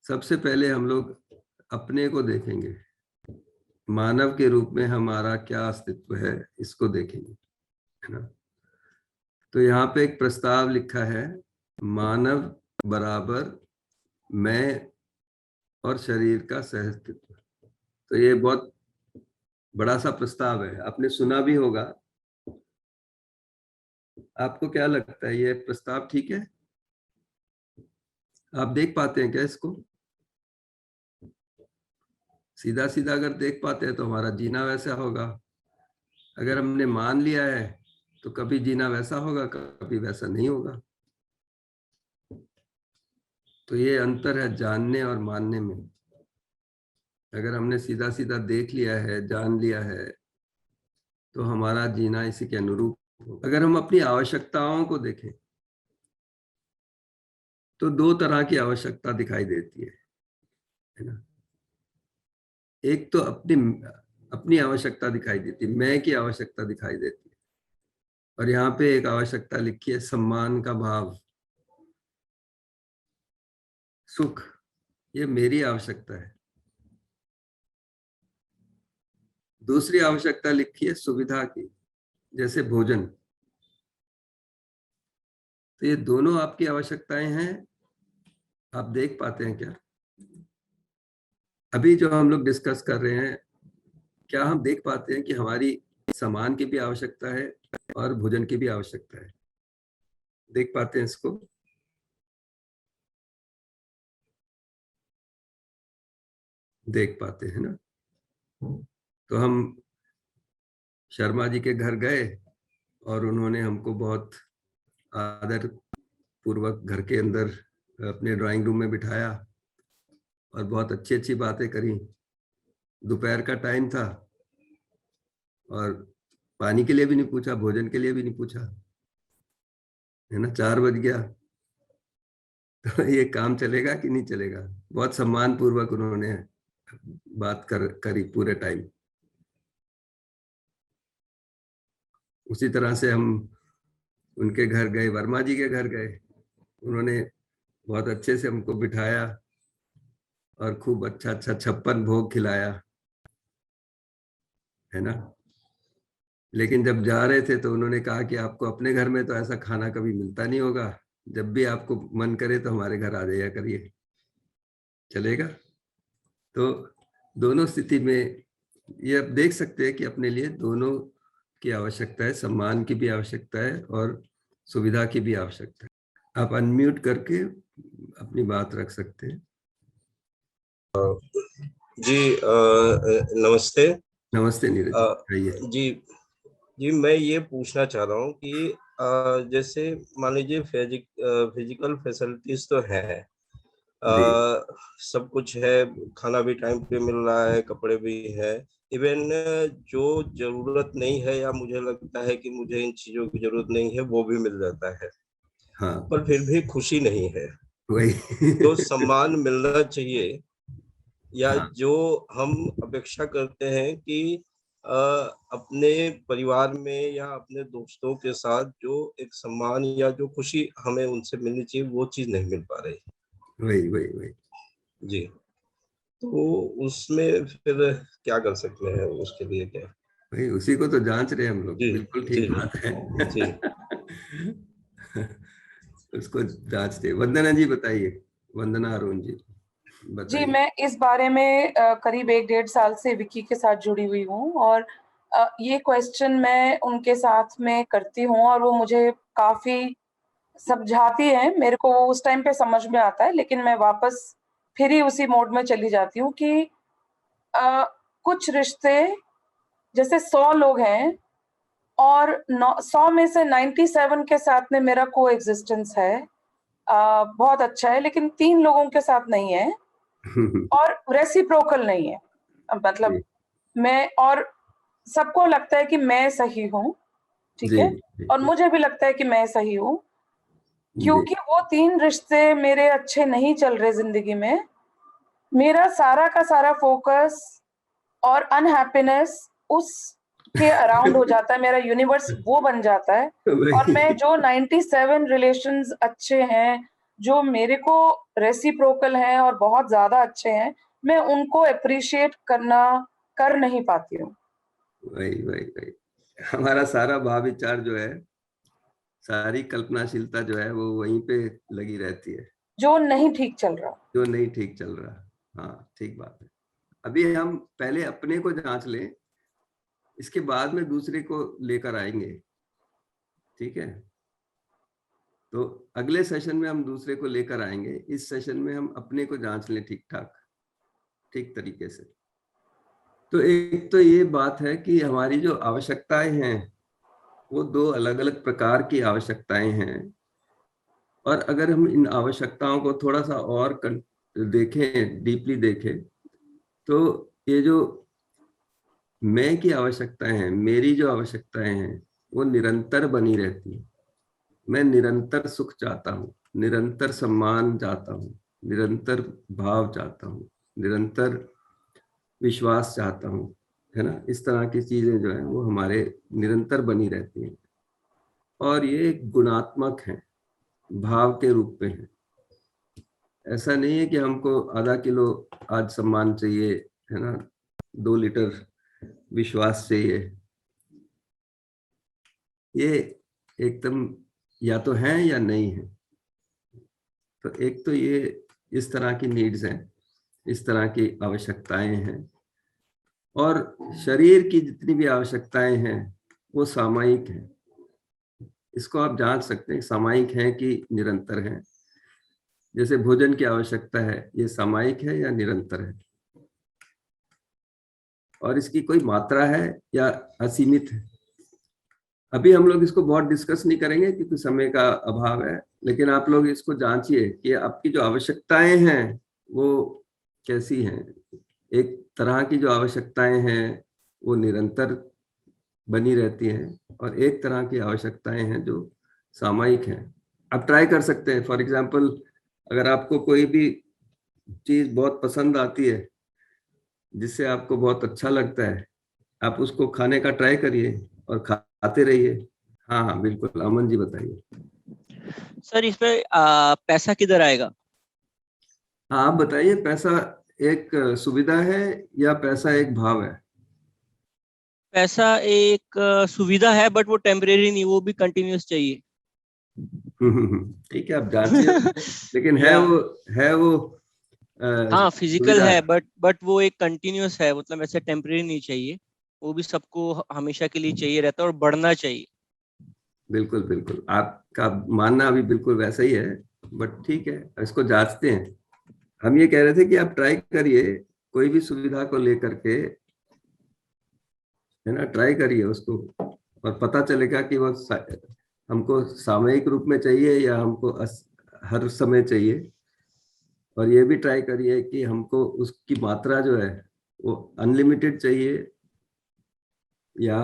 सबसे पहले हम लोग अपने को देखेंगे, मानव के रूप में हमारा क्या अस्तित्व है इसको देखेंगे, है ना। तो यहाँ पे एक प्रस्ताव लिखा है, मानव बराबर मैं और शरीर का सहअस्तित्व। तो ये बहुत बड़ा सा प्रस्ताव है, आपने सुना भी होगा। आपको क्या लगता है, ये प्रस्ताव ठीक है? आप देख पाते हैं क्या इसको? सीधा सीधा अगर देख पाते हैं तो हमारा जीना वैसा होगा। अगर हमने मान लिया है तो कभी जीना वैसा होगा, कभी वैसा नहीं होगा। तो ये अंतर है जानने और मानने में। अगर हमने सीधा सीधा देख लिया है, जान लिया है, तो हमारा जीना इसी के अनुरूप होगा। अगर हम अपनी आवश्यकताओं को देखें तो दो तरह की आवश्यकता दिखाई देती है ना। एक तो अपनी अपनी आवश्यकता दिखाई देती है, मैं की आवश्यकता दिखाई देती है। और यहाँ पे एक आवश्यकता लिखी है, सम्मान का भाव, सुख, ये मेरी आवश्यकता है। दूसरी आवश्यकता लिखी है सुविधा की, जैसे भोजन। तो ये दोनों आपकी आवश्यकताएं हैं, आप देख पाते हैं क्या? अभी जो हम लोग डिस्कस कर रहे हैं, क्या हम देख पाते हैं कि हमारी सामान की भी आवश्यकता है और भोजन की भी आवश्यकता है? देख पाते हैं इसको? देख पाते हैं ना। तो हम शर्मा जी के घर गए और उन्होंने हमको बहुत आदर पूर्वक घर के अंदर अपने ड्राइंग रूम में बिठाया और बहुत अच्छी अच्छी बातें करी। दोपहर का टाइम था और पानी के लिए भी नहीं पूछा, भोजन के लिए भी नहीं पूछा, है ना। 4 बज गया। तो ये काम चलेगा कि नहीं चलेगा? बहुत सम्मान पूर्वक उन्होंने बात करी पूरे टाइम। उसी तरह से हम उनके घर गए, वर्मा जी के घर गए, उन्होंने बहुत अच्छे से हमको बिठाया और खूब अच्छा अच्छा 56 भोग खिलाया, है ना। लेकिन जब जा रहे थे तो उन्होंने कहा कि आपको अपने घर में तो ऐसा खाना कभी मिलता नहीं होगा, जब भी आपको मन करे तो हमारे घर आ जाया करिए, चलेगा? तो दोनों स्थिति में ये आप देख सकते हैं कि अपने लिए दोनों की आवश्यकता है, सम्मान की भी आवश्यकता है और सुविधा की भी आवश्यकता है। आप अनम्यूट करके अपनी बात रख सकते हैं। जी नमस्ते। नमस्ते नीरज जी जी, मैं ये पूछना चाह रहा हूँ कि जैसे मान लीजिए फिजिकल फैसिलिटीज तो है, जी सब कुछ है, खाना भी टाइम पे मिल रहा है, कपड़े भी है, इवन जो जरूरत नहीं है या मुझे लगता है कि मुझे इन चीजों की जरूरत नहीं है वो भी मिल जाता है, हाँ, पर फिर भी खुशी नहीं है। वही तो सम्मान मिलना चाहिए, या हाँ जो हम अपेक्षा करते हैं कि अपने परिवार में या अपने दोस्तों के साथ जो एक सम्मान या जो खुशी हमें उनसे मिलनी चाहिए वो चीज नहीं मिल पा रही। वही वही वही जी, तो उसमें फिर क्या कर सकते हैं, उसके लिए क्या? वही उसी को तो जांच रहे हैं हम लोग, जी बिल्कुल जी ठीक बात है। जी उसको जांचते। वंदना जी बताइए, वंदना अरुण जी जी, बताइए। मैं इस बारे में करीब 1-1.5 साल से विकी के साथ जुड़ी हुई हूँ और ये क्वेश्चन मैं उनके साथ में करती हूँ और वो मुझे काफी समझाती है। मेरे को वो उस टाइम पे समझ में आता है, लेकिन मैं वापस फिर ही उसी मोड में चली जाती हूँ कि कुछ रिश्ते, जैसे 100 लोग हैं और 100 में से 97 के साथ में मेरा को एग्जिस्टेंस है, बहुत अच्छा है, लेकिन 3 लोगों के साथ नहीं है और रेसिप्रोकल नहीं है। मतलब मैं और सबको लगता है कि मैं सही हूँ, ठीक जी है, जी और मुझे भी लगता है कि मैं सही हूँ, जी क्योंकि वो 3 रिश्ते मेरे अच्छे नहीं चल रहे जिंदगी में। मेरा सारा का सारा फोकस और अनहैप्पीनेस उस के अराउंड हो जाता है, मेरा यूनिवर्स वो बन जाता है। और वही मैं जो 97 रिलेशंस अच्छे हैं, जो मेरे को रेसिप्रोकल हैं और बहुत ज्यादा अच्छे हैं, मैं उनको अप्रिशिएट कर नहीं पाती हूँ। वही वही वही हमारा सारा भाव विचार जो है, सारी कल्पनाशीलता जो है वो वहीं पे लगी रहती है, जो नहीं ठीक चल रहा। जो नहीं ठीक चल रहा। हाँ, ठीक बात है। अभी हम पहले अपने को जांच लें, इसके बाद में दूसरे को लेकर आएंगे, ठीक है? तो अगले सेशन में हम दूसरे को लेकर आएंगे, इस सेशन में हम अपने को जांच लें ठीक ठाक, ठीक तरीके से। तो एक तो ये बात है कि हमारी जो आवश्यकताएं हैं वो दो अलग अलग प्रकार की आवश्यकताएं हैं, और अगर हम इन आवश्यकताओं को थोड़ा सा और देखें, डीपली देखें, तो ये जो मैं की आवश्यकताएं हैं, मेरी जो आवश्यकताएं हैं, वो निरंतर बनी रहती है। मैं निरंतर सुख चाहता हूँ, निरंतर सम्मान चाहता हूँ, निरंतर भाव चाहता हूँ, निरंतर विश्वास चाहता हूँ, है ना? इस तरह की चीजें जो है वो हमारे निरंतर बनी रहती हैं, और ये गुणात्मक है, भाव के रूप में है। ऐसा नहीं है कि हमको आधा किलो आज सम्मान चाहिए, है ना, 2 लीटर विश्वास चाहिए। ये एकदम या तो है या नहीं है। तो एक तो ये इस तरह की नीड्स हैं, इस तरह की आवश्यकताएं हैं, और शरीर की जितनी भी आवश्यकताएं हैं वो सामयिक हैं। इसको आप जांच सकते हैं, सामयिक है कि निरंतर है। जैसे भोजन की आवश्यकता है, ये सामयिक है या निरंतर है, और इसकी कोई मात्रा है या असीमित है। अभी हम लोग इसको बहुत डिस्कस नहीं करेंगे क्योंकि समय का अभाव है, लेकिन आप लोग इसको जांचिए कि आपकी जो आवश्यकताएं हैं वो कैसी हैं। एक तरह की जो आवश्यकताएं हैं वो निरंतर बनी रहती हैं, और एक तरह की आवश्यकताएं हैं जो सामयिक हैं। आप ट्राई कर सकते हैं। फॉर एग्जांपल, अगर आपको कोई भी चीज बहुत पसंद आती है, जिससे आपको बहुत अच्छा लगता है, आप उसको खाने का ट्राई करिए और खाते रहिए। हाँ हाँ बिल्कुल, अमन जी बताइए। सर इसमें पैसा किधर आएगा? हाँ, आप बताइए, पैसा एक सुविधा है या पैसा एक भाव है? पैसा एक सुविधा है, बट वो टेम्परेरी नहीं, वो भी कंटिन्यूअस चाहिए। ठीक है, आप जांचिए। लेकिन या है वो हाँ, फिजिकल सुविधा है, बट वो एक कंटिन्यूअस है, मतलब ऐसे टेम्परेरी नहीं चाहिए। वो भी सबको हमेशा के लिए चाहिए रहता है और बढ़ना चाहिए। बिल्कुल बिल्कुल, आपका मानना अभी बिल्कुल वैसा ही है, बट ठीक है, इसको जांचते हैं। हम ये कह रहे थे कि आप ट्राई करिए, कोई भी सुविधा को लेकर के, है ना, ट्राई करिए उसको, और पता चलेगा कि वो हमको सामयिक रूप में चाहिए या हमको हर समय चाहिए। और ये भी ट्राई करिए कि हमको उसकी मात्रा जो है वो अनलिमिटेड चाहिए या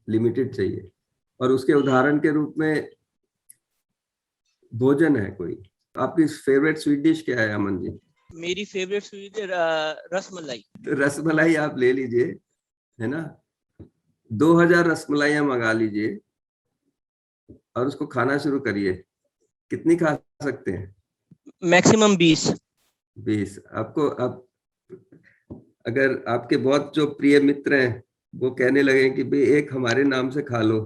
लिमिटेड चाहिए। और उसके उदाहरण के रूप में भोजन है कोई। आपकी फेवरेट स्वीट डिश क्या है अमन जी? मेरी फेवरेट स्वीट रसमलाई। तो रसमलाई आप ले लीजिए, है ना, 2000 रसमलाइयां मंगा लीजिए और उसको खाना शुरू करिए। कितनी खा सकते हैं? मैक्सिमम 20। आपको अब अगर आपके बहुत जो प्रिय मित्र हैं वो कहने लगे कि भाई एक हमारे नाम से खा लो,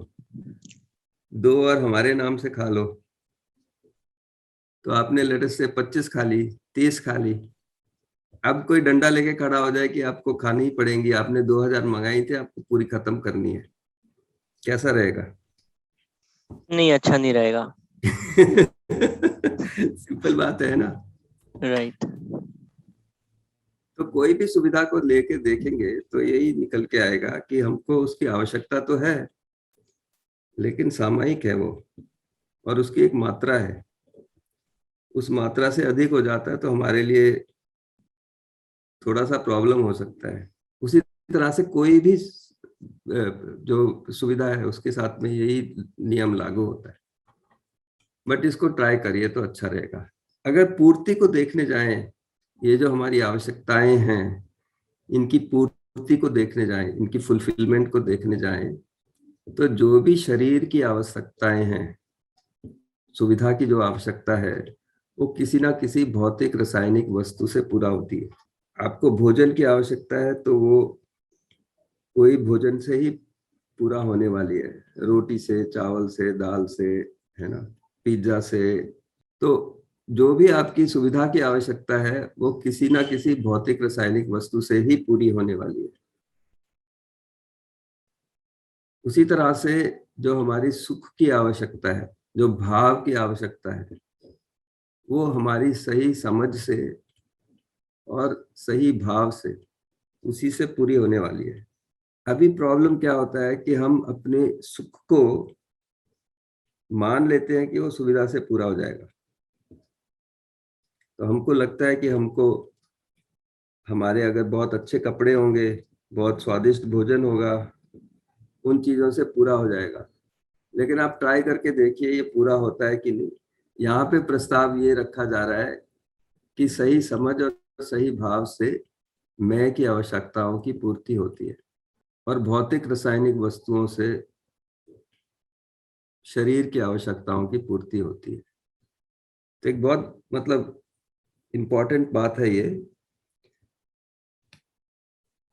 2 और हमारे नाम से खा लो, तो आपने लेटेस्ट से 25 खा ली, 30 खा ली। अब कोई डंडा लेके खड़ा हो जाए कि आपको खानी ही पड़ेंगी, आपने 2000 मंगाई थी, आपको पूरी खत्म करनी है, कैसा रहेगा? नहीं, अच्छा नहीं रहेगा। सिंपल बात है ना। राइट। तो कोई भी सुविधा को लेके देखेंगे तो यही निकल के आएगा कि हमको उसकी आवश्यकता तो है, लेकिन सामयिक है वो, और उसकी एक मात्रा है। उस मात्रा से अधिक हो जाता है तो हमारे लिए थोड़ा सा प्रॉब्लम हो सकता है। उसी तरह से कोई भी जो सुविधा है उसके साथ में यही नियम लागू होता है। बट इसको ट्राई करिए तो अच्छा रहेगा। अगर पूर्ति को देखने जाएं, ये जो हमारी आवश्यकताएं हैं, इनकी पूर्ति को देखने जाएं, इनकी फुलफिलमेंट को देखने जाएं, तो जो भी शरीर की आवश्यकताएं हैं, सुविधा की जो आवश्यकता है, वो किसी ना किसी भौतिक रासायनिक वस्तु से पूरा होती है। आपको भोजन की आवश्यकता है तो वो कोई भोजन से ही पूरा होने वाली है, रोटी से, चावल से, दाल से, है ना, पिज्जा से। तो जो भी आपकी सुविधा की आवश्यकता है वो किसी ना किसी भौतिक रासायनिक वस्तु से ही पूरी होने वाली है। उसी तरह से जो हमारी सुख की आवश्यकता है, जो भाव की आवश्यकता है, वो हमारी सही समझ से और सही भाव से उसी से पूरी होने वाली है। अभी प्रॉब्लम क्या होता है कि हम अपने सुख को मान लेते हैं कि वो सुविधा से पूरा हो जाएगा। तो हमको लगता है कि हमको हमारे अगर बहुत अच्छे कपड़े होंगे, बहुत स्वादिष्ट भोजन होगा, उन चीजों से पूरा हो जाएगा। लेकिन आप ट्राई करके देखिए ये पूरा होता है कि नहीं। यहाँ पे प्रस्ताव ये रखा जा रहा है कि सही समझ और सही भाव से मैं की आवश्यकताओं की पूर्ति होती है और भौतिक रासायनिक वस्तुओं से शरीर की आवश्यकताओं की पूर्ति होती है। तो एक बहुत मतलब इम्पोर्टेंट बात है ये।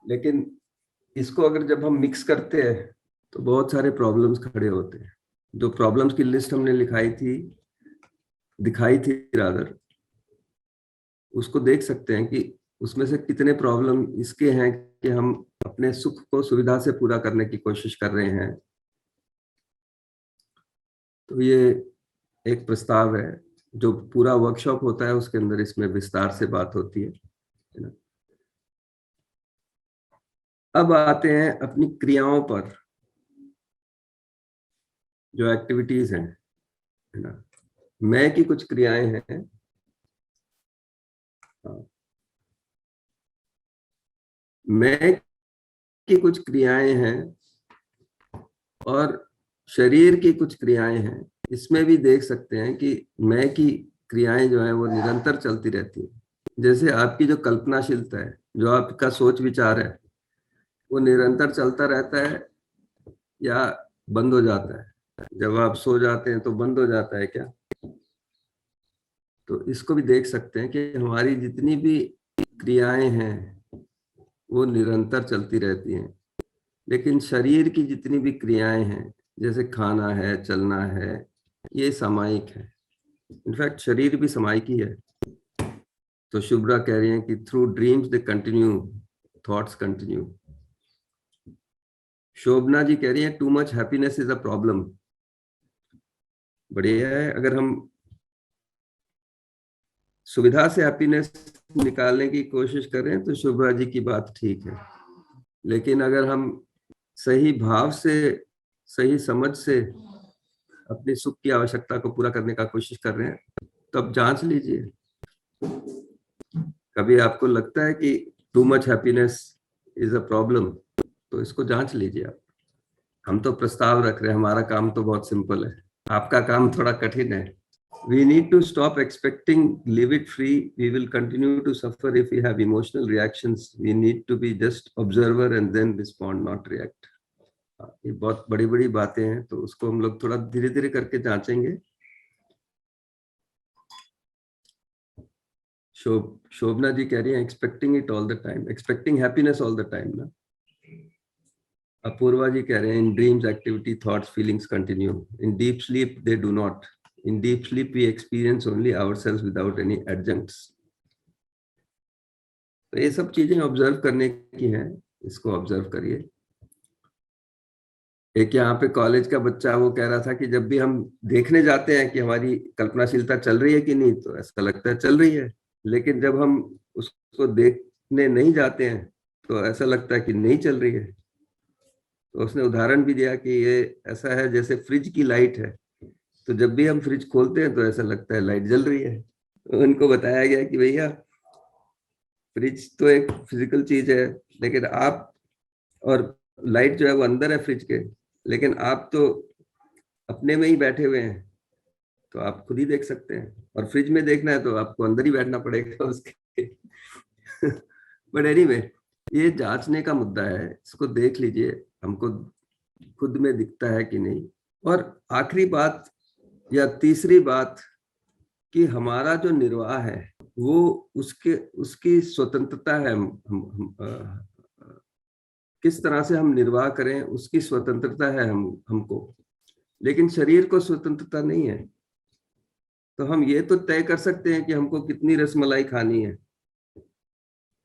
लेकिन इसको अगर जब हम मिक्स करते हैं तो बहुत सारे प्रॉब्लम्स खड़े होते हैं। जो प्रॉब्लम्स की लिस्ट हमने दिखाई थी रादर, उसको देख सकते हैं कि उसमें से कितने प्रॉब्लम इसके हैं कि हम अपने सुख को सुविधा से पूरा करने की कोशिश कर रहे हैं। तो ये एक प्रस्ताव है, जो पूरा वर्कशॉप होता है उसके अंदर इसमें विस्तार से बात होती है ना। अब आते हैं अपनी क्रियाओं पर, जो एक्टिविटीज हैं, है ना। मैं की कुछ क्रियाएं हैं। मैं की कुछ क्रियाएं हैं और शरीर की कुछ क्रियाएं हैं। इसमें भी देख सकते हैं कि मैं की क्रियाएं जो है वो निरंतर चलती रहती है। जैसे आपकी जो कल्पनाशीलता है, जो आपका सोच विचार है, वो निरंतर चलता रहता है या बंद हो जाता है। जब आप सो जाते हैं तो बंद हो जाता है क्या? तो इसको भी देख सकते हैं कि हमारी जितनी भी क्रियाएं हैं वो निरंतर चलती रहती हैं, लेकिन शरीर की जितनी भी क्रियाएं हैं, जैसे खाना है, चलना है, ये सामायिक है। इनफैक्ट शरीर भी सामायिक ही है। तो शुभ्रा कह रही है कि through dreams they continue, thoughts continue. Shobhana ji कह रही है too much happiness is a problem. बढ़िया है, अगर हम सुविधा से हैप्पीनेस निकालने की कोशिश करें तो शुभ्रा जी की बात ठीक है। लेकिन अगर हम सही भाव से, सही समझ से अपनी सुख की आवश्यकता को पूरा करने का कोशिश कर रहे हैं, तब जांच लीजिए। कभी आपको लगता है कि to much happiness is a problem, तो इसको जांच लीजिए आप। हम तो प्रस्ताव रख रहे हैं, हमारा काम तो बहुत सिंपल है, आपका काम थोड़ा कठिन है। We need to stop expecting, live it free. We will continue to suffer if we have emotional reactions. We need to be just observer and then respond, not react. ये बहुत बड़ी बड़ी बातें हैं, तो उसको हम लोग थोड़ा धीरे धीरे करके जांचेंगे। शोभना जी कह रही है expecting it all the time, expecting happiness all the time ना। अपूर्वा जी कह रहे हैं in dreams activity thoughts feelings continue, in deep sleep they do not, in deep sleep we experience only ourselves without any adjuncts. तो ये सब चीजें observe करने की हैं, इसको ऑब्जर्व करिए। एक यहाँ पे कॉलेज का बच्चा वो कह रहा था कि जब भी हम देखने जाते हैं कि हमारी कल्पनाशीलता चल रही है कि नहीं, तो ऐसा लगता है चल रही है, लेकिन जब हम उसको देखने नहीं जाते हैं तो ऐसा लगता है कि नहीं चल रही है। तो उसने उदाहरण भी दिया कि ये ऐसा है जैसे फ्रिज की लाइट है, तो जब भी हम फ्रिज खोलते हैं तो ऐसा लगता है लाइट जल रही है। तो उनको बताया गया कि भैया फ्रिज तो एक फिजिकल चीज है, लेकिन आप, और लाइट जो है वो अंदर है फ्रिज के, लेकिन आप तो अपने में ही बैठे हुए हैं, तो आप खुद ही देख सकते हैं। और फ्रिज में देखना है तो आपको अंदर ही बैठना पड़ेगा उसके। बट एनीवे, ये जांचने का मुद्दा है, इसको देख लीजिए हमको खुद में दिखता है कि नहीं। और आखिरी बात या तीसरी बात कि हमारा जो निर्वाह है वो उसकी स्वतंत्रता है। किस तरह से हम निर्वाह करें उसकी स्वतंत्रता है हमको, लेकिन शरीर को स्वतंत्रता नहीं है। तो हम ये तो तय कर सकते हैं कि हमको कितनी रसमलाई खानी है,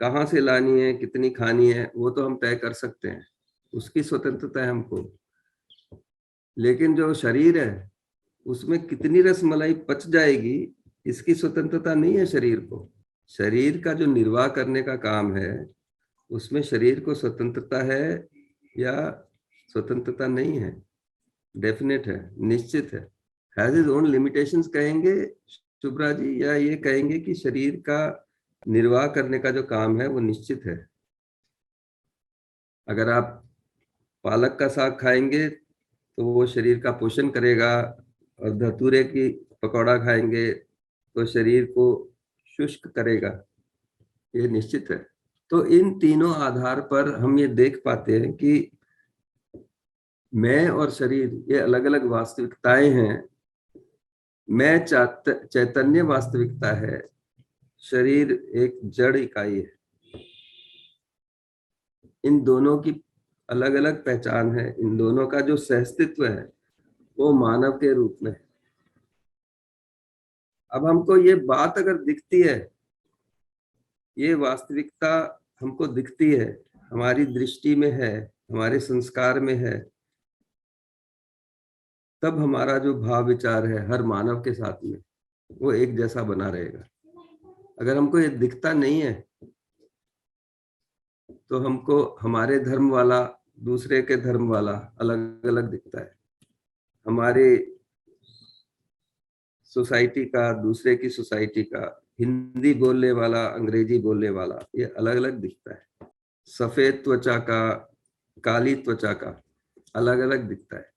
कहाँ से लानी है, कितनी खानी है, वो तो हम तय कर सकते हैं, उसकी स्वतंत्रता है हमको। लेकिन जो शरीर है उसमें कितनी रसमलाई पच जाएगी, इसकी स्वतंत्रता नहीं है शरीर को। शरीर का जो निर्वाह करने का काम है उसमें शरीर को स्वतंत्रता है या स्वतंत्रता नहीं है, डेफिनेट है, निश्चित है। हैज इज ओन लिमिटेशंस कहेंगे शुभ्रा जी, या ये कहेंगे कि शरीर का निर्वाह करने का जो काम है वो निश्चित है। अगर आप पालक का साग खाएंगे तो वो शरीर का पोषण करेगा, और धतूरे की पकौड़ा खाएंगे तो शरीर को शुष्क करेगा, ये निश्चित है। तो इन तीनों आधार पर हम ये देख पाते हैं कि मैं और शरीर ये अलग अलग वास्तविकताएं हैं। मैं चैतन्य वास्तविकता है, शरीर एक जड़ इकाई है। इन दोनों की अलग अलग पहचान है, इन दोनों का जो सहअस्तित्व है वो मानव के रूप में है। अब हमको ये बात अगर दिखती है, ये वास्तविकता हमको दिखती है, हमारी दृष्टि में है, हमारे संस्कार में है, तब हमारा जो भाव विचार है हर मानव के साथ में वो एक जैसा बना रहेगा। अगर हमको ये दिखता नहीं है तो हमको हमारे धर्म वाला दूसरे के धर्म वाला अलग अलग दिखता है, हमारे सोसाइटी का दूसरे की सोसाइटी का, हिंदी बोलने वाला अंग्रेजी बोलने वाला, ये अलग अलग दिखता है। सफेद त्वचा का काली त्वचा का अलग अलग दिखता है।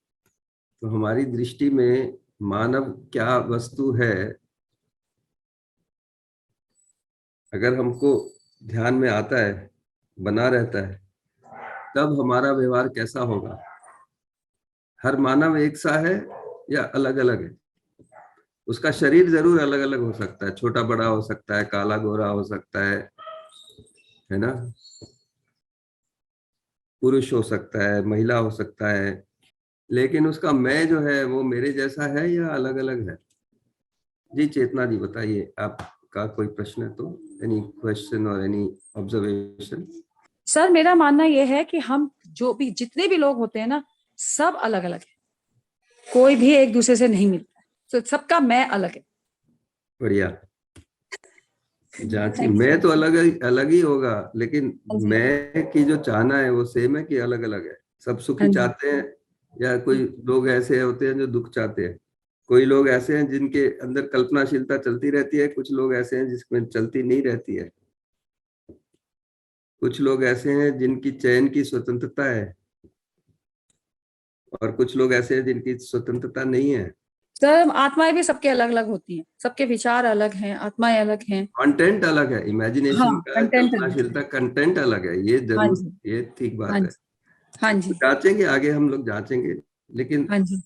तो हमारी दृष्टि में मानव क्या वस्तु है, अगर हमको ध्यान में आता है, बना रहता है, तब हमारा व्यवहार कैसा होगा। हर मानव एक सा है या अलग अलग है। उसका शरीर जरूर अलग अलग हो सकता है, छोटा बड़ा हो सकता है, काला गोरा हो सकता है ना, पुरुष हो सकता है, महिला हो सकता है, लेकिन उसका मैं जो है वो मेरे जैसा है या अलग अलग है। जी चेतना जी बताइए, आपका कोई प्रश्न है तो, एनी क्वेश्चन और एनी ऑब्जर्वेशन। सर मेरा मानना यह है कि हम जो भी जितने भी लोग होते हैं ना, सब अलग अलग है, कोई भी एक दूसरे से नहीं मिलता, तो सबका मैं अलग है। बढ़िया जांची, मैं तो अलग ही होगा, लेकिन मैं की जो चाहना है वो सेम है कि अलग अलग है। सब सुखी चाहते हैं, या कोई लोग ऐसे होते हैं जो दुख चाहते हैं, कोई लोग ऐसे हैं जिनके अंदर कल्पनाशीलता चलती रहती है, कुछ लोग ऐसे हैं जिसमें चलती नहीं रहती है, कुछ लोग ऐसे हैं जिनकी चयन की स्वतंत्रता है, और कुछ लोग ऐसे हैं जिनकी स्वतंत्रता नहीं है। सर आत्माएं भी सबके अलग अलग होती हैं, सबके विचार अलग हैं, आत्माएं अलग हैं, कंटेंट अलग है, इमेजिनेशन हाँ, का कंटेंट कल्पनाशीलता कंटेंट अलग है, ये हाँ जरूर, जी, ये ठीक बात हाँ है। जी, हाँ जी, जांचेंगे आगे, हम लोग जांचेंगे, लेकिन हाँ जी।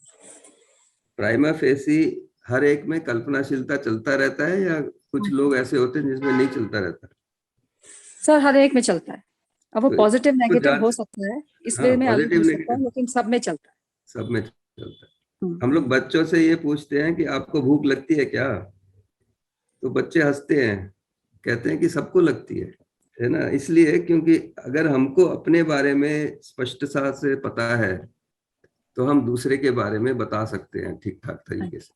प्राइमा फेसी हर एक में कल्पनाशीलता चलता रहता है, या कुछ लोग ऐसे होते हैं जिसमें नहीं चलता रहता? सर हर एक में चलता है, अब वो तो पॉजिटिव नेगेटिव जांच, हो सकता है, इस हाँ वे में अलग पॉजिटिव हो सकता है, नेगेटिव लेकिन सब में चलता है। सब में चलता है। हम लोग बच्चों से ये पूछते हैं कि आपको भूख लगती है क्या, तो बच्चे हंसते हैं, कहते हैं कि सबको लगती है ना। इसलिए क्योंकि अगर हमको अपने बारे में स्पष्टता से पता है तो हम दूसरे के बारे में बता सकते हैं ठीक ठाक तरीके से।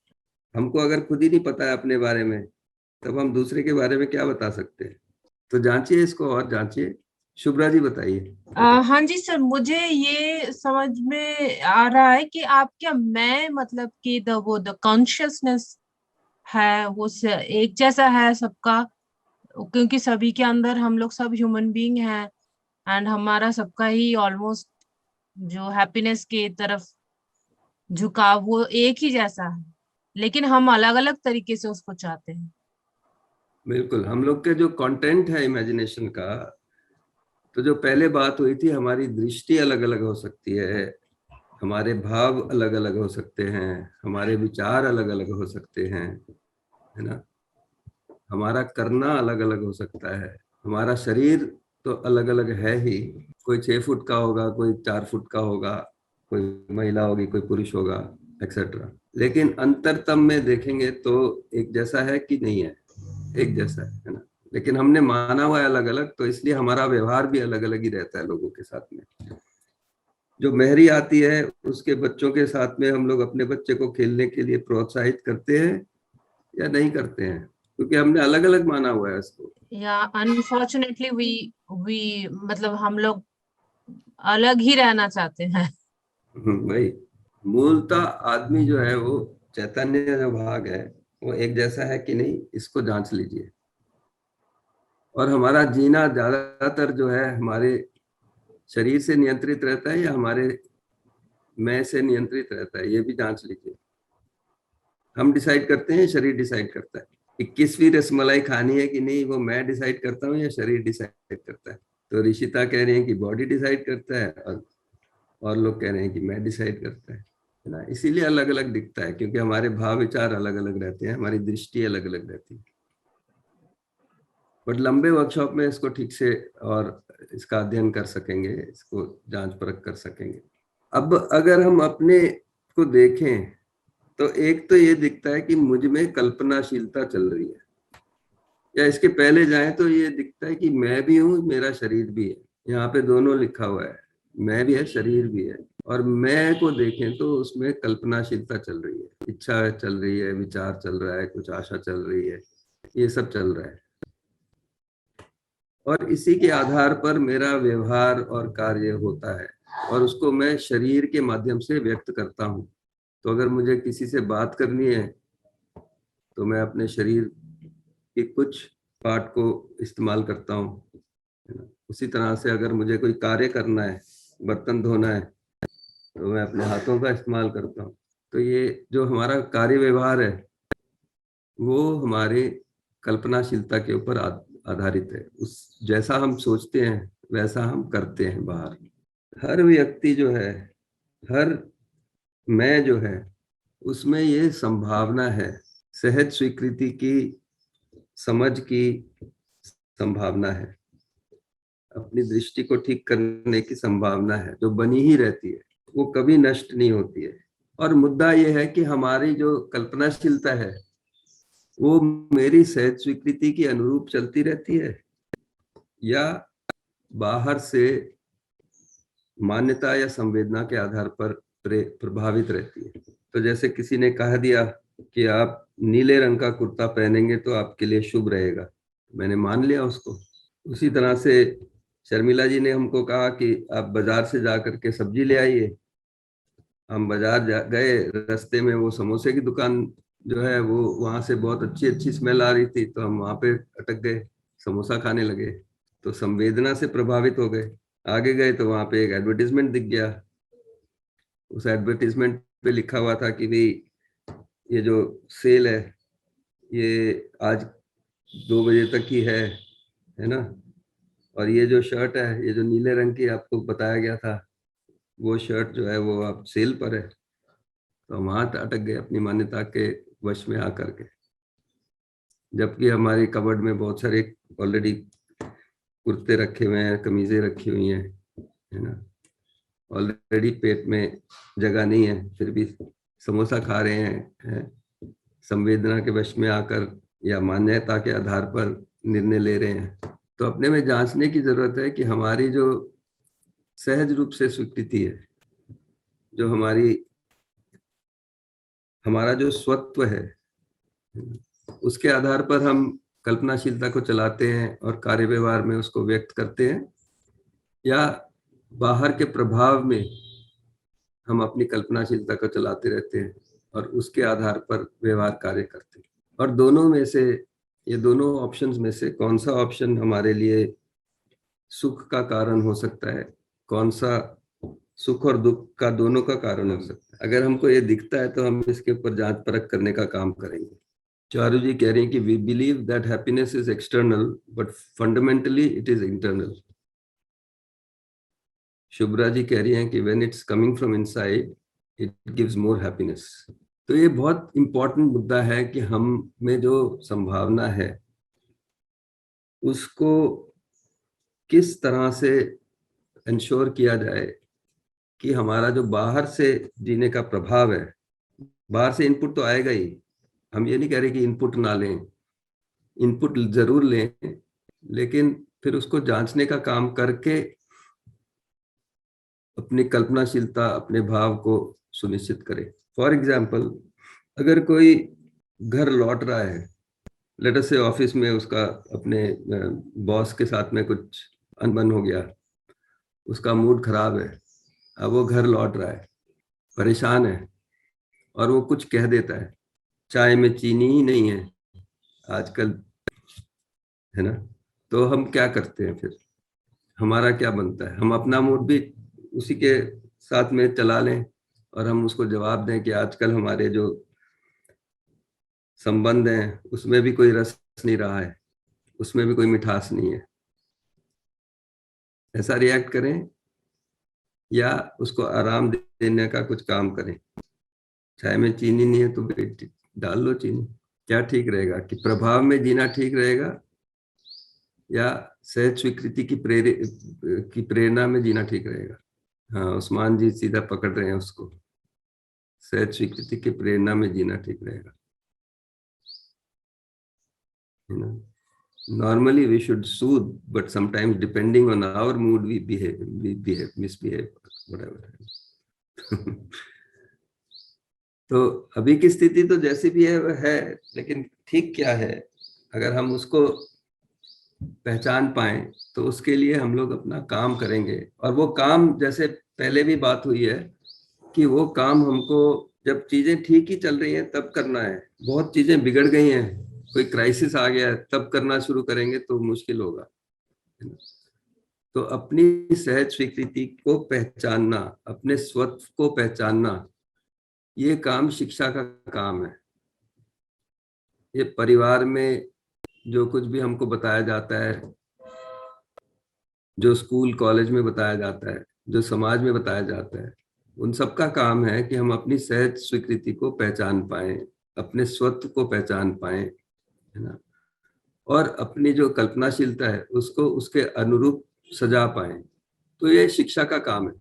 हमको अगर खुद ही नहीं पता है अपने बारे में, तब हम दूसरे के बारे में क्या बता सकते हैं। तो जांचिए इसको और जांचिए। शुभ्रा जी बताइए। हाँ जी सर, मुझे ये समझ में आ रहा है कि आप क्या मैं मतलब कि द कॉन्शियसनेस है वो एक जैसा है सबका, क्योंकि सभी के अंदर हम लोग सब ह्यूमन बीइंग हैं, एंड हमारा सबका ही ऑलमोस्ट जो हैप्पीनेस के तरफ झुकाव वो एक ही जैसा है, लेकिन हम अलग अलग तरीके से उसको चाहते हैं। बिल्कुल, हम लोग के जो कंटेंट है इमेजिनेशन का, तो जो पहले बात हुई थी, हमारी दृष्टि अलग अलग हो सकती है, हमारे भाव अलग अलग हो सकते हैं, हमारे विचार अलग अलग हो सकते हैं, है ना। हमारा करना अलग अलग हो सकता है, हमारा शरीर तो अलग अलग है ही, कोई 6 फुट का होगा, कोई 4 फुट का होगा, कोई महिला होगी, कोई पुरुष होगा, एक्सेट्रा। लेकिन अंतरतम में देखेंगे तो एक जैसा है कि नहीं है, एक जैसा है ना। लेकिन हमने माना हुआ है अलग अलग, तो इसलिए हमारा व्यवहार भी अलग अलग ही रहता है लोगों के साथ में। जो मेहरी आती है उसके बच्चों के साथ में हम लोग अपने बच्चे को खेलने के लिए प्रोत्साहित करते हैं या नहीं करते हैं, क्योंकि हमने अलग अलग माना हुआ है इसको। या अनफॉर्चुनेटली वी मतलब हम लोग अलग ही रहना चाहते हैं। वही मूलतः आदमी जो है वो चैतन्य जो भाग है वो एक जैसा है कि नहीं, इसको जांच लीजिए। और हमारा जीना ज्यादातर जो है हमारे शरीर से नियंत्रित रहता है या हमारे मैं से नियंत्रित रहता है, ये भी जांच लीजिए। हम डिसाइड करते हैं, शरीर डिसाइड करता है। 21वीं रसमलाई खानी है कि नहीं, वो मैं डिसाइड करता हूँ या शरीर डिसाइड करता है। तो ऋषिता कह रही है कि बॉडी डिसाइड करता है, और लोग कह रहे हैं कि मैं डिसाइड करता है ना। इसीलिए अलग अलग दिखता है, क्योंकि हमारे भाव विचार अलग अलग रहते हैं, हमारी दृष्टि अलग अलग रहती है। बट लंबे वर्कशॉप में इसको ठीक से और इसका अध्ययन कर सकेंगे, इसको जांच परख कर सकेंगे। अब अगर हम अपने को देखें तो एक तो ये दिखता है कि मुझ में कल्पनाशीलता चल रही है, या इसके पहले जाएं तो ये दिखता है कि मैं भी हूं, मेरा शरीर भी है। यहाँ पे दोनों लिखा हुआ है, मैं भी है, शरीर भी है। और मैं को देखें तो उसमें कल्पनाशीलता चल रही है, इच्छा चल रही है, विचार चल रहा है, कुछ आशा चल रही है, ये सब चल रहा है। और इसी के आधार पर मेरा व्यवहार और कार्य होता है, और उसको मैं शरीर के माध्यम से व्यक्त करता हूँ। तो अगर मुझे किसी से बात करनी है तो मैं अपने शरीर के कुछ पार्ट को इस्तेमाल करता हूँ। उसी तरह से अगर मुझे कोई कार्य करना है, बर्तन धोना है, तो मैं अपने हाथों का इस्तेमाल करता हूँ। तो ये जो हमारा कार्य व्यवहार है वो हमारे कल्पनाशीलता के ऊपर आधारित है। उस जैसा हम सोचते हैं वैसा हम करते हैं बाहर। हर व्यक्ति जो है, हर मैं जो है, उसमें ये संभावना है, सहज स्वीकृति की, समझ की संभावना है, अपनी दृष्टि को ठीक करने की संभावना है, जो बनी ही रहती है, वो कभी नष्ट नहीं होती है। और मुद्दा ये है कि हमारी जो कल्पनाशीलता है वो मेरी सहज स्वीकृति की अनुरूप चलती रहती है या बाहर से मान्यता या संवेदना के आधार पर प्रभावित रहती है। तो जैसे किसी ने कह दिया कि आप नीले रंग का कुर्ता पहनेंगे तो आपके लिए शुभ रहेगा, मैंने मान लिया उसको। उसी तरह से शर्मिला जी ने हमको कहा कि आप बाजार से जा करके सब्जी ले आइए। हम बाजार गए, रास्ते में वो समोसे की दुकान जो है वो वहां से बहुत अच्छी अच्छी स्मेल आ रही थी, तो हम वहां पे अटक गए, समोसा खाने लगे। तो संवेदना से प्रभावित हो गए। आगे गए तो वहां पे एक एडवर्टीजमेंट दिख गया। उस एडवर्टीजमेंट पे लिखा हुआ था कि भाई ये जो सेल है ये आज 2 बजे तक ही है ना। और ये जो शर्ट है, ये जो नीले रंग की आपको बताया गया था, वो शर्ट जो है वो अब सेल पर है। तो हम वहां अटक गए अपनी मान्यता के वश में आकर के, जबकि हमारी कबर्ड में बहुत सारे ऑलरेडी कुर्ते रखे हुए हैं, कमीजें रखी हुई हैं, है ना। ऑलरेडी पेट में जगह नहीं है, फिर भी समोसा खा रहे हैं, संवेदना के वश में आकर या मान्यता के आधार पर निर्णय ले रहे हैं। तो अपने में जांचने की जरूरत है कि हमारी जो सहज रूप से स्वीकृति है, जो हमारा जो स्वत्व है, उसके आधार पर हम कल्पनाशीलता को चलाते हैं और कार्य व्यवहार में उसको व्यक्त करते हैं, या बाहर के प्रभाव में हम अपनी कल्पनाशीलता को चलाते रहते हैं और उसके आधार पर व्यवहार कार्य करते हैं। और दोनों में से, ये दोनों ऑप्शंस में से कौन सा ऑप्शन हमारे लिए सुख का कारण हो सकता है, कौन सा सुख और दुख का दोनों का कारण हो सकता है। अगर हमको ये दिखता है तो हम इसके ऊपर जांच परख करने का काम करेंगे। चारू जी कह रही हैं कि we believe that happiness is external but fundamentally it is internal. Shubhra ji कह रही हैं कि when it's coming from inside it gives more happiness. तो ये बहुत इम्पोर्टेंट मुद्दा है कि हम में जो संभावना है उसको किस तरह से इंश्योर किया जाए कि हमारा जो बाहर से जीने का प्रभाव है, बाहर से इनपुट तो आएगा ही, हम ये नहीं कह रहे कि इनपुट ना लें, इनपुट जरूर लें, लेकिन फिर उसको जांचने का काम करके अपनी कल्पनाशीलता, अपने भाव को सुनिश्चित करें। फॉर एग्जाम्पल, अगर कोई घर लौट रहा है, लेट अस से ऑफिस में उसका अपने बॉस के साथ में कुछ अनबन हो गया, उसका मूड खराब है, अब वो घर लौट रहा है, परेशान है, और वो कुछ कह देता है, चाय में चीनी ही नहीं है आजकल, है ना, तो हम क्या करते हैं फिर? हमारा क्या बनता है? हम अपना मूड भी उसी के साथ में चला लें और हम उसको जवाब दें कि आजकल हमारे जो संबंध हैं उसमें भी कोई रस नहीं रहा है, उसमें भी कोई मिठास नहीं है। ऐसा रिएक्ट करें या उसको आराम देने का कुछ काम करें? चाय में चीनी नहीं है तो डाल लो चीनी। क्या ठीक रहेगा कि प्रभाव में जीना ठीक रहेगा या सहज स्वीकृति की प्रेरणा में जीना ठीक रहेगा? हाँ, उस्मान जी सीधा पकड़ रहे हैं उसको, सहज स्वीकृति की प्रेरणा में जीना ठीक रहेगा, है ना। Normally we should soothe, but sometimes depending on our mood we misbehave, whatever. तो अभी की स्थिति तो जैसी भी है वह है, लेकिन ठीक क्या है अगर हम उसको पहचान पाए तो उसके लिए हम लोग अपना काम करेंगे। और वो काम, जैसे पहले भी बात हुई है, कि वो काम हमको जब चीजें ठीक ही चल रही हैं तब करना है। बहुत चीजें बिगड़ गई हैं, कोई क्राइसिस आ गया है, तब करना शुरू करेंगे तो मुश्किल होगा। तो अपनी सहज स्वीकृति को पहचानना, अपने स्वत्व को पहचानना, ये काम शिक्षा का काम है। ये परिवार में जो कुछ भी हमको बताया जाता है, जो स्कूल कॉलेज में बताया जाता है, जो समाज में बताया जाता है, उन सबका काम है कि हम अपनी सहज स्वीकृति को पहचान पाएं, अपने स्वत्व को पहचान पाएं, है ना, और अपनी जो कल्पनाशीलता है उसको उसके अनुरूप सजा पाएं। तो ये शिक्षा का काम है।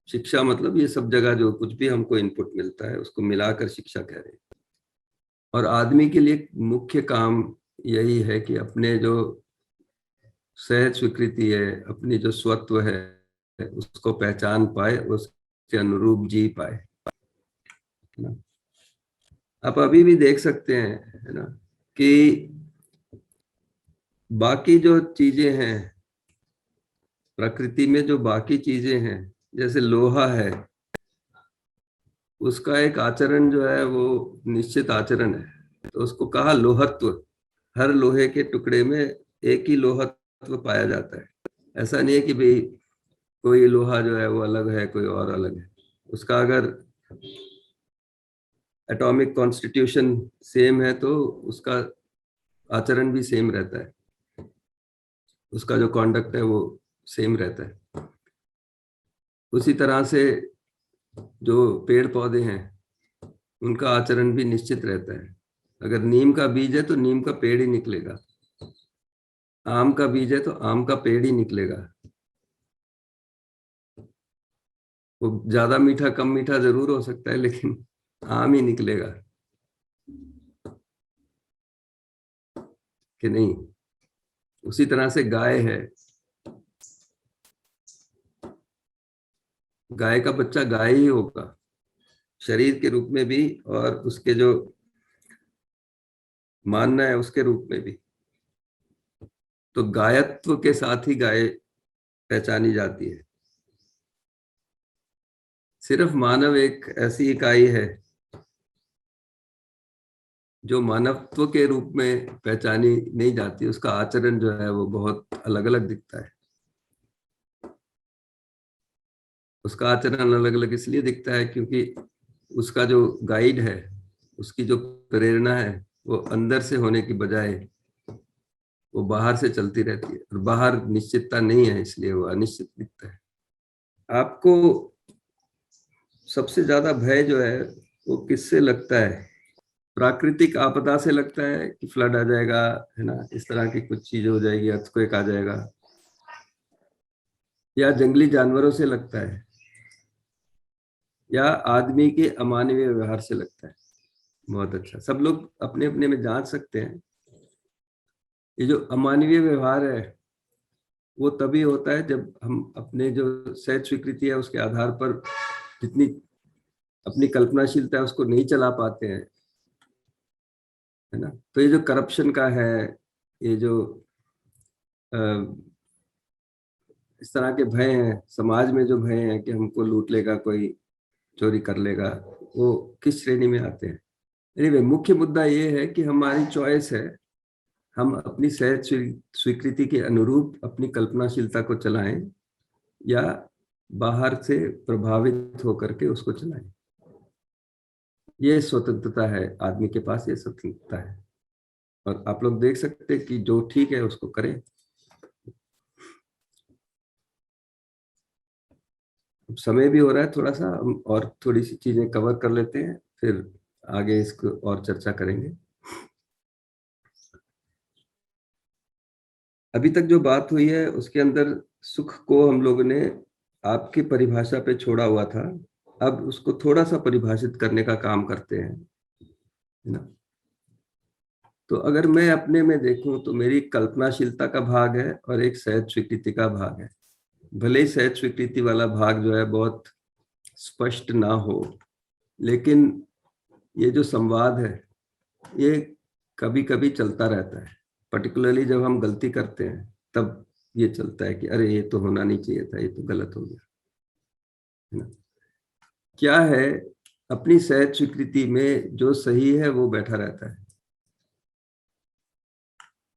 शिक्षा मतलब ये सब जगह जो कुछ भी हमको इनपुट मिलता है उसको मिलाकर शिक्षा कह रहे हैं। और आदमी के लिए मुख्य काम यही है कि अपने जो सहज स्वीकृति है, अपनी जो स्वत्व है, उसको पहचान पाए, उसके अनुरूप जी पाए। आप अभी भी देख सकते हैं, है ना, कि बाकी जो चीजें हैं प्रकृति में, जो बाकी चीजें हैं, जैसे लोहा है, उसका एक आचरण जो है वो निश्चित आचरण है, तो उसको कहा लोहत्व। हर लोहे के टुकड़े में एक ही लोहत्व पाया जाता है। ऐसा नहीं है कि भाई कोई लोहा जो है वो अलग है, कोई और अलग है। उसका अगर एटॉमिक कॉन्स्टिट्यूशन सेम है तो उसका आचरण भी सेम रहता है, उसका जो कॉन्डक्ट है वो सेम रहता है। उसी तरह से जो पेड़ पौधे हैं उनका आचरण भी निश्चित रहता है। अगर नीम का बीज है तो नीम का पेड़ ही निकलेगा, आम का बीज है तो आम का पेड़ ही निकलेगा। वो ज्यादा मीठा कम मीठा जरूर हो सकता है, लेकिन आम ही निकलेगा, कि नहीं। उसी तरह से गाय है, गाय का बच्चा गाय ही होगा, शरीर के रूप में भी और उसके जो मानना है उसके रूप में भी। तो गायत्व के साथ ही गाय पहचानी जाती है। सिर्फ मानव एक ऐसी इकाई है जो मानवत्व के रूप में पहचानी नहीं जाती, उसका आचरण जो है वो बहुत अलग अलग दिखता है। उसका आचरण अलग अलग इसलिए दिखता है क्योंकि उसका जो गाइड है, उसकी जो प्रेरणा है, वो अंदर से होने की बजाय वो बाहर से चलती रहती है, और बाहर निश्चितता नहीं है, इसलिए वो अनिश्चित दिखता है। आपको सबसे ज्यादा भय जो है वो किससे लगता है? प्राकृतिक आपदा से लगता है कि फ्लड आ जाएगा, है ना, इस तरह की कुछ चीज हो जाएगी, अर्थक्वेक आ जाएगा, या जंगली जानवरों से लगता है, या आदमी के अमानवीय व्यवहार से लगता है? बहुत अच्छा, सब लोग अपने अपने में जांच सकते हैं। ये जो अमानवीय व्यवहार है वो तभी होता है जब हम अपने जो सहज स्वीकृति है उसके आधार पर जितनी अपनी कल्पनाशीलता है उसको नहीं चला पाते हैं, है ना। तो ये जो करप्शन का है, ये जो इस तरह के भय हैं समाज में, जो भय हैं कि हमको लूट लेगा कोई, चोरी कर लेगा, वो किस श्रेणी में आते हैं? एनीवे, मुख्य मुद्दा ये है कि हमारी चॉइस है, हम अपनी सहज स्वीकृति के अनुरूप अपनी कल्पनाशीलता को चलाएं या बाहर से प्रभावित होकर के उसको चलाएं। ये स्वतंत्रता है आदमी के पास, ये स्वतंत्रता है, और आप लोग देख सकते हैं कि जो ठीक है उसको करें। अब समय भी हो रहा है थोड़ा सा, हम और थोड़ी सी चीजें कवर कर लेते हैं, फिर आगे इसको और चर्चा करेंगे। अभी तक जो बात हुई है उसके अंदर सुख को हम लोगों ने आपकी परिभाषा पे छोड़ा हुआ था, अब उसको थोड़ा सा परिभाषित करने का काम करते हैं, है ना। तो अगर मैं अपने में देखूं तो मेरी कल्पनाशीलता का भाग है और एक सहज स्वीकृति का भाग है। भले ही सहज स्वीकृति वाला भाग जो है बहुत स्पष्ट ना हो, लेकिन ये जो संवाद है ये कभी कभी चलता रहता है, पर्टिकुलरली जब हम गलती करते हैं तब ये चलता है कि अरे ये तो होना नहीं चाहिए था, ये तो गलत हो गया, है ना। क्या है, अपनी सहज स्वीकृति में जो सही है वो बैठा रहता है।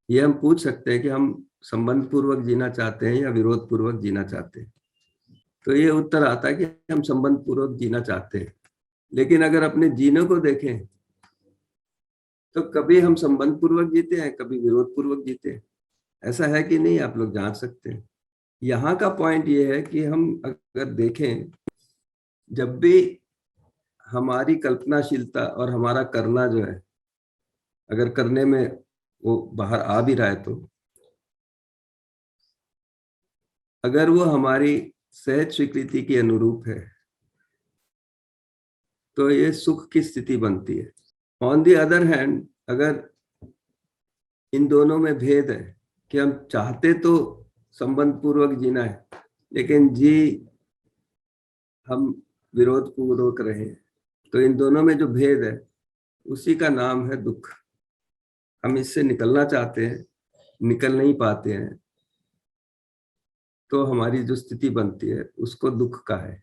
ये हम पूछ सकते हैं कि हम संबंध पूर्वक जीना चाहते हैं या विरोध पूर्वक जीना चाहते हैं। तो ये उत्तर आता है कि हम संबंध पूर्वक जीना चाहते हैं। लेकिन अगर अपने जीने को देखें तो कभी हम संबंध पूर्वक जीते हैं, कभी विरोध पूर्वक जीते हैं। ऐसा है कि नहीं, आप लोग जांच सकते हैं। यहाँ का पॉइंट ये है कि हम अगर देखें, जब भी हमारी कल्पनाशीलता और हमारा करना जो है, अगर करने में वो बाहर आ भी रहा है, तो अगर वो हमारी सहज स्वीकृति के अनुरूप है तो ये सुख की स्थिति बनती है। ऑन दी अदर हैंड, अगर इन दोनों में भेद है कि हम चाहते तो संबंध पूर्वक जीना है, लेकिन जी हम विरोध पूर्वक रहे, तो इन दोनों में जो भेद है उसी का नाम है दुख। हम इससे निकलना चाहते हैं, निकल नहीं पाते हैं, तो हमारी जो स्थिति बनती है उसको दुख का है।